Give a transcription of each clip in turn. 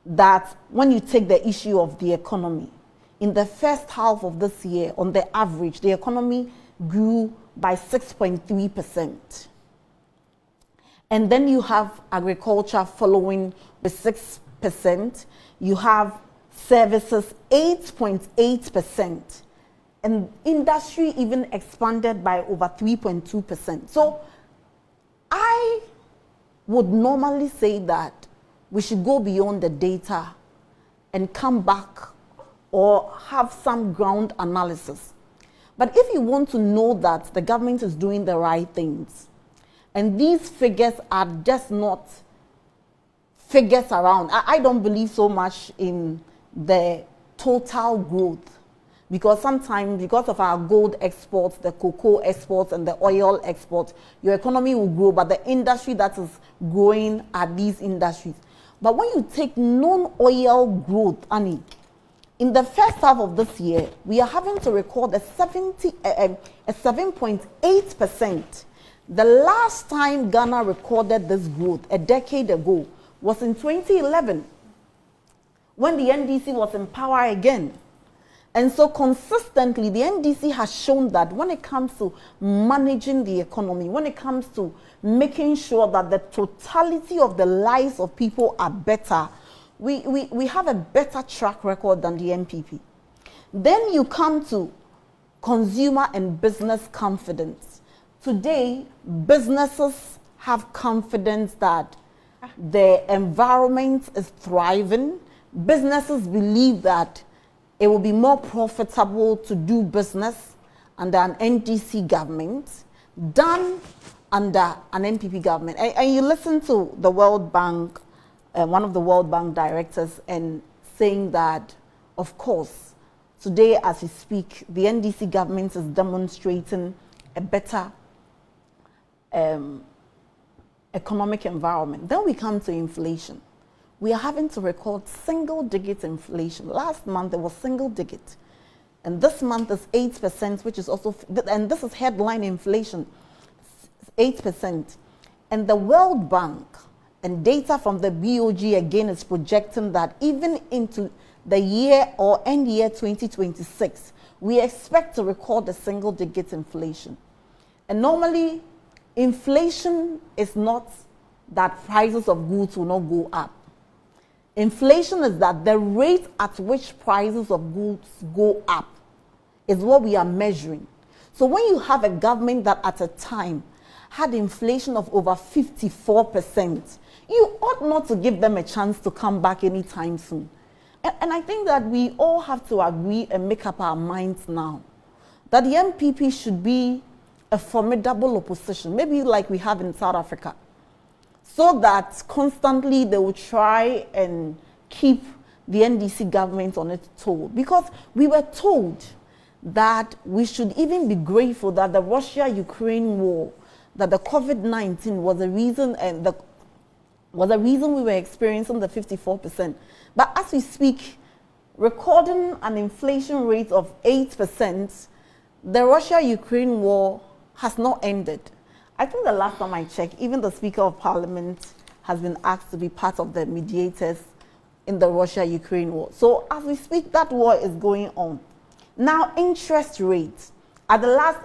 that when you take the issue of the economy, in the first half of this year, on the average, the economy grew by 6.3%. And then you have agriculture following with 6%. You have services 8.8%. And industry even expanded by over 3.2%. So I would normally say that we should go beyond the data and come back or have some ground analysis. But if you want to know that the government is doing the right things, and these figures are just not figures around, I don't believe so much in the total growth, because sometimes, because of our gold exports, the cocoa exports, and the oil exports, your economy will grow, but the industry that is growing are these industries. But when you take non-oil growth, Annie, in the first half of this year, we are having to record a 7.8%. The last time Ghana recorded this growth, a decade ago, was in 2011, when the NDC was in power again. And so consistently, the NDC has shown that when it comes to managing the economy, when it comes to making sure that the totality of the lives of people are better, we have a better track record than the NPP. Then you come to consumer and business confidence. Today, businesses have confidence that the environment is thriving. Businesses believe that it will be more profitable to do business under an NDC government than under an NPP government. And you listen to the World Bank, one of the World Bank directors, and saying that, of course, today as we speak, the NDC government is demonstrating a better economic environment. Then we come to inflation. We are having to record single-digit inflation. Last month, there was single-digit. And this month is 8%, which is also, and this is headline inflation, 8%. And the World Bank and data from the BOG again is projecting that even into the year or end year 2026, we expect to record a single-digit inflation. And normally, inflation is not that prices of goods will not go up. Inflation is that the rate at which prices of goods go up is what we are measuring. So when you have a government that at a time had inflation of over 54%, you ought not to give them a chance to come back anytime soon. And I think that we all have to agree and make up our minds now that the MPP should be a formidable opposition, maybe like we have in South Africa, so that constantly they will try and keep the NDC government on its toe. Because we were told that we should even be grateful that the Russia-Ukraine war, that the COVID-19 was the reason, and was the reason we were experiencing the 54%. But as we speak, recording an inflation rate of 8%, the Russia-Ukraine war has not ended. I think the last time I checked, even the Speaker of Parliament has been asked to be part of the mediators in the Russia-Ukraine war. So as we speak, that war is going on. Now, interest rates. At the last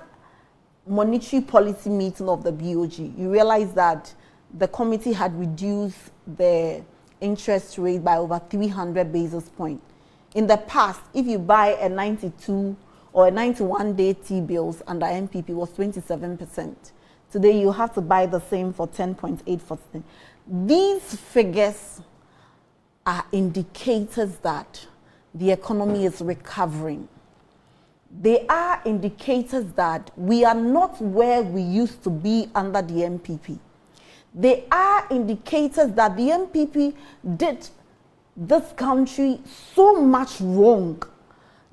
monetary policy meeting of the BOG, you realize that the committee had reduced the interest rate by over 300 basis points. In the past, if you buy a 92 or a 91-day T-bills under MPP was 27%. Today, you have to buy the same for 10.8%. These figures are indicators that the economy is recovering. They are indicators that we are not where we used to be under the MPP. They are indicators that the MPP did this country so much wrong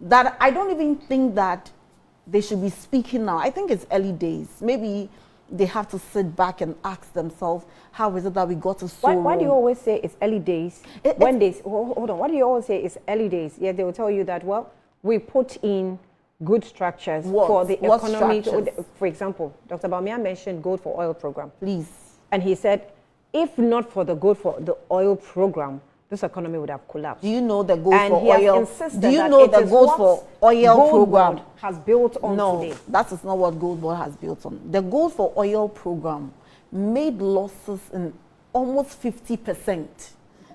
that I don't even think that they should be speaking now. I think it's early days. Maybe they have to sit back and ask themselves, how is it that we got to so why do you always say it's early days? Hold on, why do you always say it's early days? Yeah, they will tell you that, well, we put in good structures for the economy. For example, Dr. Bawumia mentioned Gold for Oil program. Please. And he said, if not for the Gold for the Oil program, this economy would have collapsed. Do you know the goal and for he oil? Has insisted Do you that know the goal for oil program has built on today? No, that is not what Gold Board has built on. The goal for oil program made losses in almost 50%.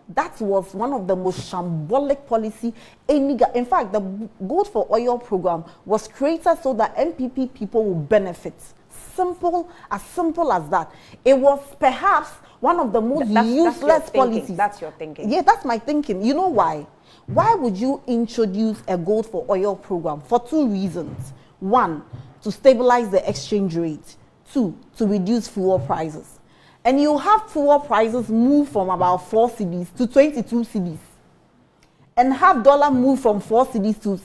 That was one of the most shambolic policy in fact, the goal for oil program was created so that NPP people will benefit. Simple as that. It was perhaps one of the most useless policies. That's your thinking. Yeah, that's my thinking. You know why? Why would you introduce a gold for oil program? For two reasons. One, to stabilize the exchange rate. Two, to reduce fuel prices. And you have fuel prices move from about 4 cedis to 22 cedis. And have dollar move from 4 cedis to,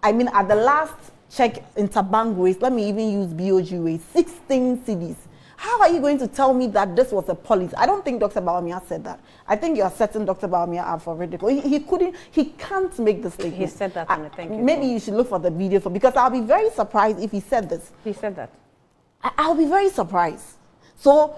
at the last check interbank rates, let me even use BOG rates, 16 cedis. How are you going to tell me that this was a policy? I don't think Dr. Bawumia said that. I think you're setting Dr. Bawumia up for ridicule. He can't make this statement. He said that on the thank you. Maybe you should look for the video because I'll be very surprised if he said this. He said that. I'll be very surprised. So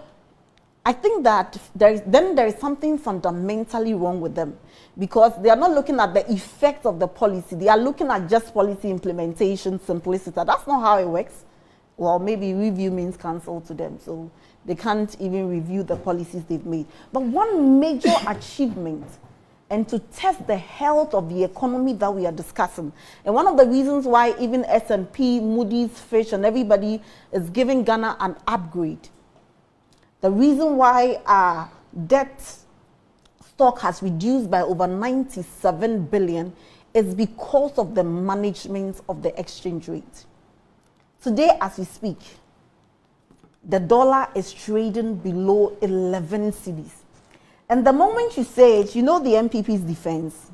I think that there is something fundamentally wrong with them because they are not looking at the effect of the policy. They are looking at just policy implementation, simplicity. That's not how it works. Well, maybe review means cancel to them, so they can't even review the policies they've made. But one major achievement, and to test the health of the economy that we are discussing, and one of the reasons why even S&P, Moody's, Fitch, and everybody is giving Ghana an upgrade, the reason why our debt stock has reduced by over 97 billion is because of the management of the exchange rate. Today, as we speak, the dollar is trading below 11 cedis. And the moment you say it, you know the MPP's defense.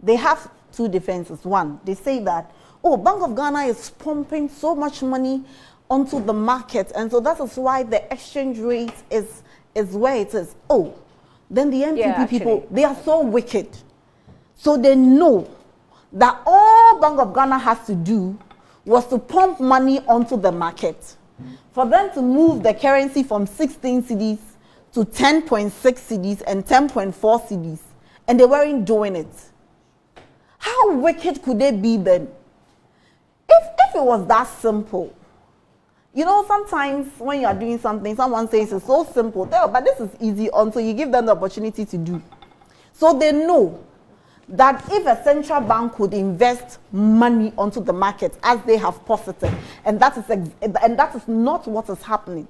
They have two defenses. One, they say that, Bank of Ghana is pumping so much money onto the market, and so that is why the exchange rate is where it is. Then the MPP people, they are so wicked. So they know that all Bank of Ghana has to do was to pump money onto the market. For them to move the currency from 16 cedis to 10.6 cedis and 10.4 cedis, and they weren't doing it. How wicked could they be then? If it was that simple. You know, sometimes when you are doing something, someone says it's so simple, but this is easy until you give them the opportunity to do. So they know that if a central bank could invest money onto the market as they have posited, and that is not what is happening.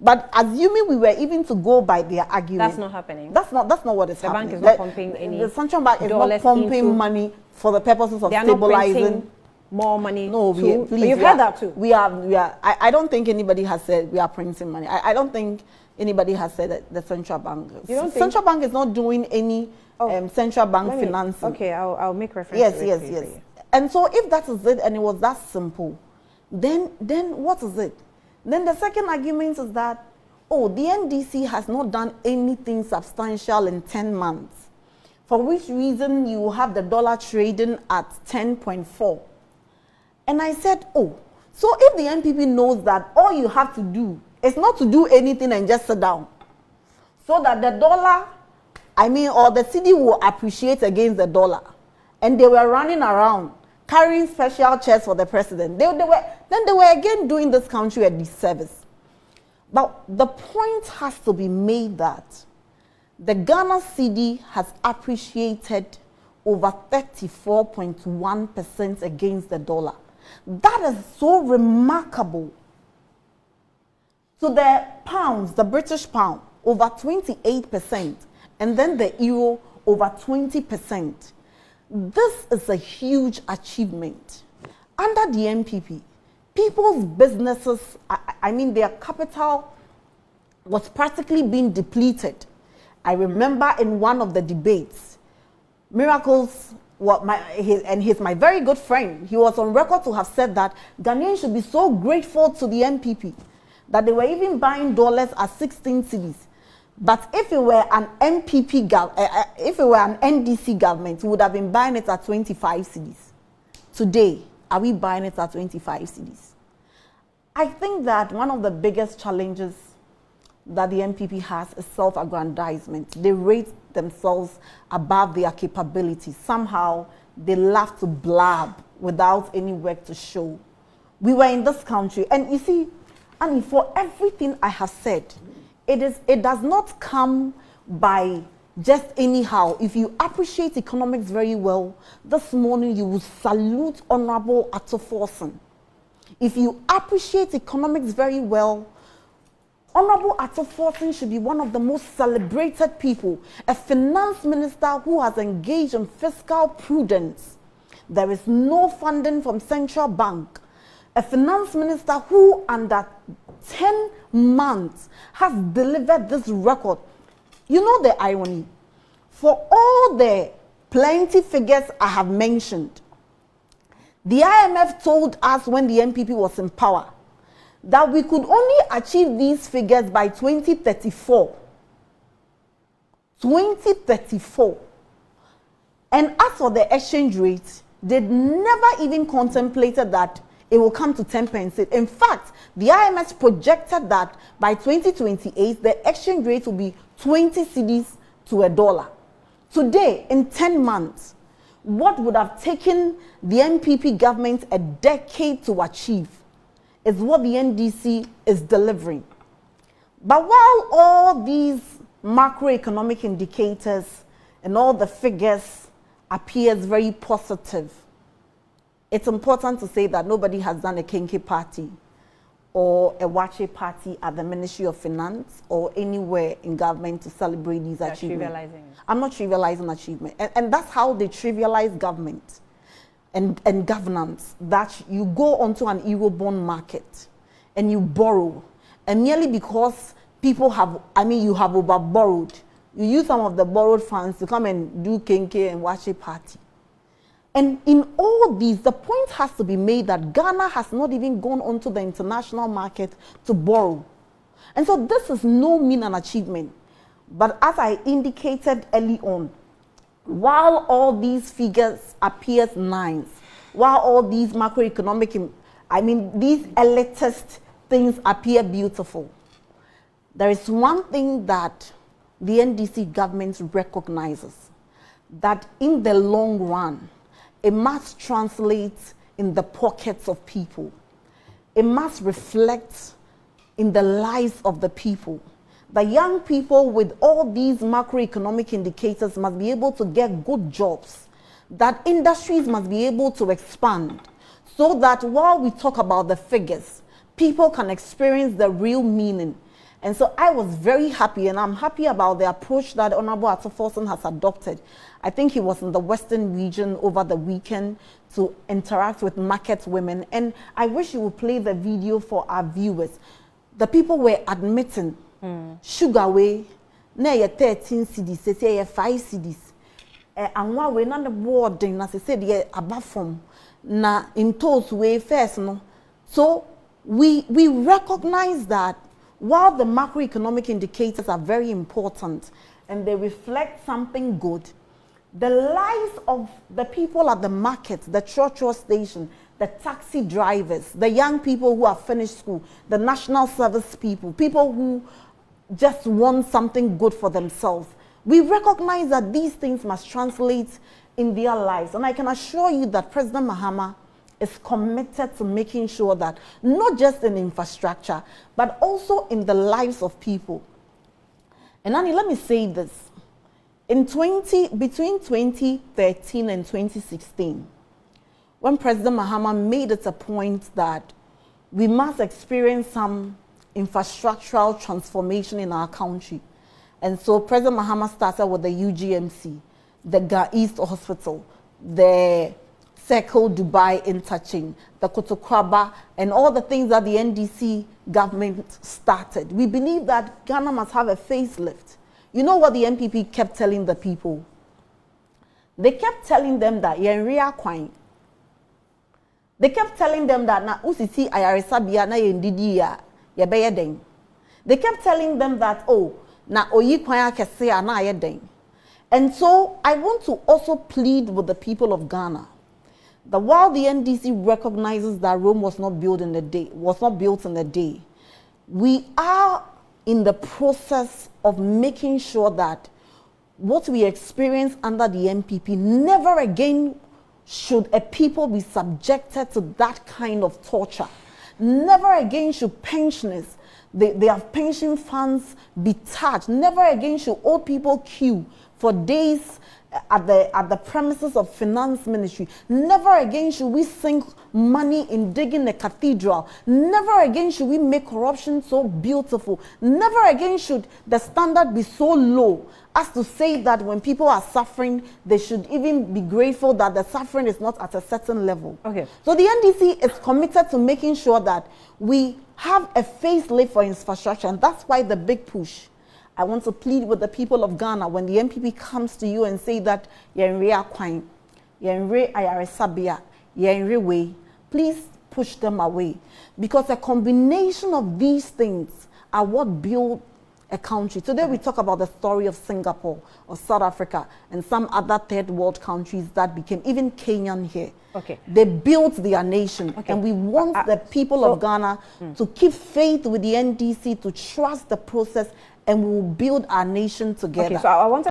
But assuming we were even to go by their argument, that's not happening. That's not what is happening. The bank is not pumping any. The central bank is not pumping money for the purposes of stabilizing. More money. No, please. You've heard that too. We are. I don't think anybody has said we are printing money. I don't think anybody has said that the central bank. You don't central bank is not doing any central bank financing. Okay, I'll make reference. Yes. And so if that is it, and it was that simple, then what is it? Then the second argument is that the NDC has not done anything substantial in 10 months, for which reason you have the dollar trading at 10.4. And I said, so if the NPP knows that all you have to do is not to do anything and just sit down, so that the dollar, or the cedi will appreciate against the dollar, and they were running around carrying special chairs for the president, they were again doing this country a disservice. But the point has to be made that the Ghana cedi has appreciated over 34.1% against the dollar. That is so remarkable. So the pounds, the British pound, over 28%, and then the euro, over 20%. This is a huge achievement. Under the MPP, people's businesses, their capital was practically being depleted. I remember in one of the debates, Miracles, he's my very good friend, he was on record to have said that Ghanaians should be so grateful to the MPP that they were even buying dollars at 16 cedis. But if it were an if it were an NDC government, we would have been buying it at 25 cedis. Today, are we buying it at 25 cedis? I think that one of the biggest challenges that the NPP has is self-aggrandizement. They rate themselves above their capabilities. Somehow, they love to blab without any work to show. We were in this country, and you see, Annie, for everything I have said, it does not come by just anyhow. If you appreciate economics very well, this morning you will salute Honorable Ato Forson. If you appreciate economics very well, Honorable Ato Forson should be one of the most celebrated people, a finance minister who has engaged in fiscal prudence. There is no funding from central bank. A finance minister who under 10 months has delivered this record. You know the irony. For all the plenty figures I have mentioned, the IMF told us when the NPP was in power that we could only achieve these figures by 2034. 2034. And as for the exchange rate, they never even contemplated that it will come to 10 pence. In fact, the IMF projected that by 2028, the exchange rate will be 20 cedis to $1. Today, in 10 months, what would have taken the NPP government a decade to achieve is what the NDC is delivering. But while all these macroeconomic indicators and all the figures appears very positive, it's important to say that nobody has done a Kenke party or a Wache party at the Ministry of Finance or anywhere in government to celebrate these achievements. I'm not trivializing achievement. And that's how they trivialize government and governance, that you go onto an Eurobond market and you borrow. And merely because people have, you have over-borrowed, you use some of the borrowed funds to come and do Kenke and Wache party. And in all these, the point has to be made that Ghana has not even gone onto the international market to borrow. And so this is no mean an achievement. But as I indicated early on, while all these figures appear nice, while all these macroeconomic, these elitist things appear beautiful, there is one thing that the NDC government recognizes, that in the long run, it must translate in the pockets of people. It must reflect in the lives of the people. The young people with all these macroeconomic indicators must be able to get good jobs. That industries must be able to expand so that while we talk about the figures, people can experience the real meaning. And so I was very happy, and I'm happy about the approach that Honorable Ato Forson has adopted. I think he was in the Western region over the weekend to interact with market women. And I wish you would play the video for our viewers. The people were admitting sugar way, na 13 cedis, say 5 cedis. And one way, not the boarding, as I said, above from na in toes way first. No? So we recognize that while the macroeconomic indicators are very important and they reflect something good, the lives of the people at the market, the church station, the taxi drivers, the young people who have finished school, the national service people, people who just want something good for themselves, we recognize that these things must translate in their lives. And I can assure you that President Mahama is committed to making sure that not just in infrastructure, but also in the lives of people. And Annie, let me say this. Between 2013 and 2016, when President Mahama made it a point that we must experience some infrastructural transformation in our country. And so President Mahama started with the UGMC, the Ga East Hospital, the Circle Dubai interchange, the Kotokraba, and all the things that the NDC government started. We believe that Ghana must have a facelift. You know what the NPP kept telling the people? They kept telling them that Yenria Kwine. They kept telling them that na usisi ayaresabia na yendidi ya yebeyeden. They kept telling them that na oyi kwanya kese na ayeden. And so I want to also plead with the people of Ghana that while the NDC recognizes that Rome was not built in a day, we are in the process of making sure that what we experience under the NPP, never again should a people be subjected to that kind of torture. Never again should pensioners, their pension funds be touched. Never again should old people queue for days at the premises of finance ministry. Never again should we sink money in digging a cathedral. Never again should we make corruption so beautiful. Never again should the standard be so low as to say that when people are suffering, they should even be grateful that the suffering is not at a certain level. Okay. So the NDC is committed to making sure that we have a facelift for infrastructure, and that's why the big push. I want to plead with the people of Ghana when the NPP comes to you and say that you're Kwine, you're Ayaresabia, you're way, please push them away. Because a combination of these things are what build a country. Today we talk about the story of Singapore, or South Africa, and some other third world countries that became, even Kenyan here. Okay. They built their nation, okay. And we want the people of Ghana to keep faith with the NDC, to trust the process, and we will build our nation together. Okay, so I want to